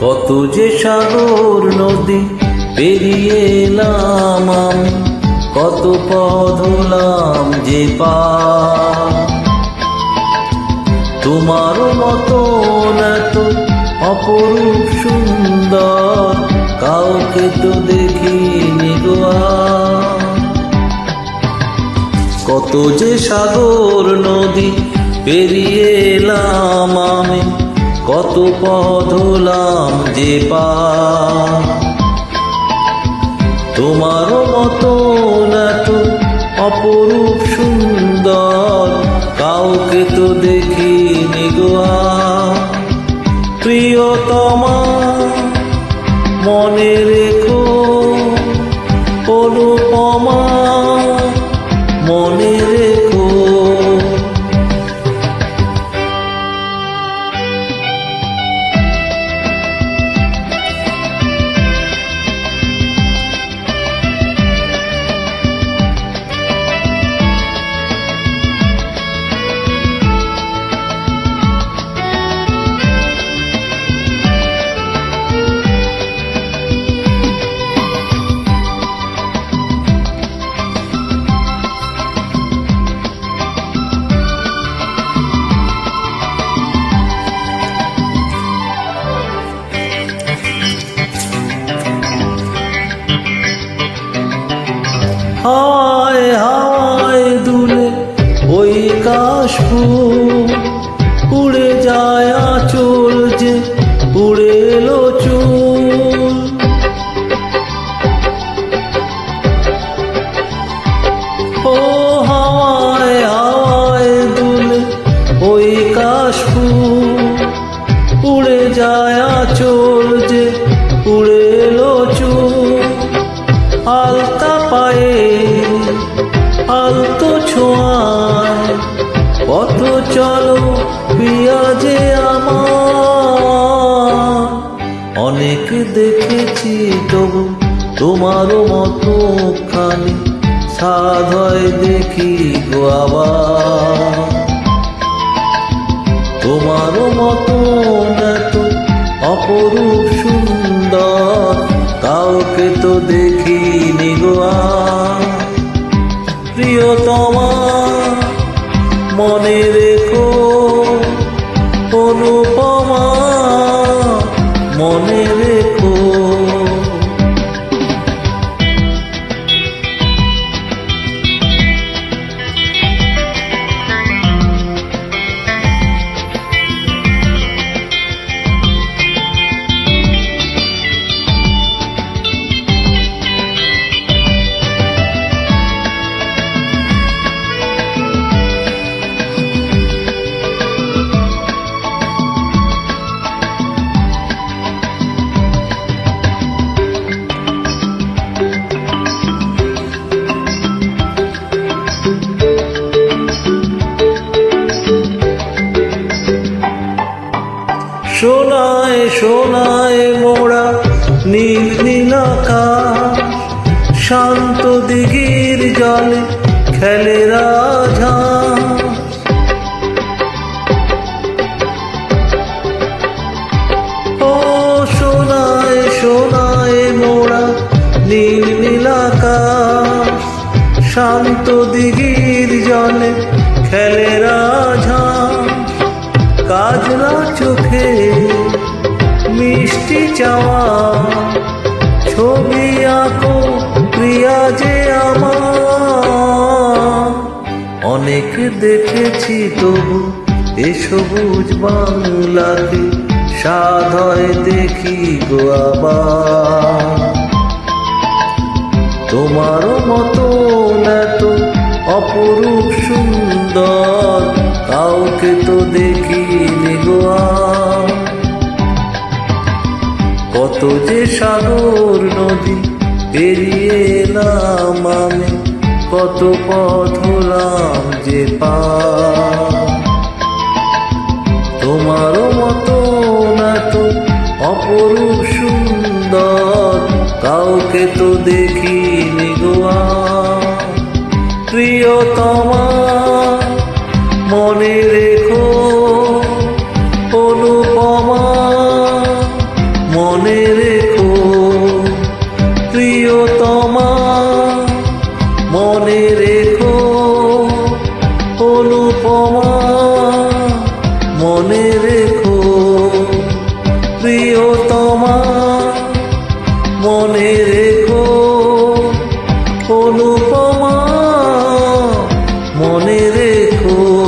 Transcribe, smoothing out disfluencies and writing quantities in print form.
কত যে সাগর নদী পেরিয়ে এলাম আমি, কত পথ হলাম যে পার। তোমার মতন এত অপরূপ সুন্দর কাউকে তো দেখিনি গো আর। কত যে সাগর নদী পেরিয়ে এলাম আমি, কত পথ হলাম যে পার। তোমার মতন এত অপরূপ সুন্দর কাউকে তো দেখিনি গো আর। প্রিয়তমা মনে রেখো, অনুপমা মনে রেখো। হায় হায় দুলে ওই কাশফুল, উড়ে যায় আঁচল যে উড়ে এলো চুল। ও হাওয়ায় হাওয়ায় দুলে ওই কাশফুল, উড়ে যায় আঁচল যে উড়ে এলো চুল। আলতা পায়ে আলতো ছোঁয়ায় পথ চলো প্রিয়া যে আমার। অনেক দেখেছি তবু তোমারও মতো খানি সাধ হয় দেখি গো আবার। তোমারও মতো এত অপরূপ সুন্দর কাউকে তো দেখিনি গো আর। প্রিয়তমা মনে রেখো, অনুপমা মনে রেখো। সোনায় সোনায় মোড়া নীল নীল আকাশ, শান্ত দিঘির জলে খেলে রাজহাঁস। ও সোনায় সোনায় মোড়া নীল নীল আকাশ, শান্ত দিঘির জলে খেলে রাজহাঁস। কাজলা চোখে মিষ্টি চাওয়া ছবি আঁকো প্রিয়া যে আমার। অনেক দেখেছি তবু এ সবুজ বাংলাতে সাধ হয় দেখি গো আবার। তোমারও মতো এত অপরূপ সুন্দর কাউকে তো দেখিনি গো আর। কত যে সাগর নদী পেরিয়ে এলাম আমি, কত পথ হলাম যে পার। তোমারও মতো এত অপরূপ সুন্দর কাউকে তো দেখিনি গো আর। প্রিয়তমা মনে রেখো, অনুপমা দেখো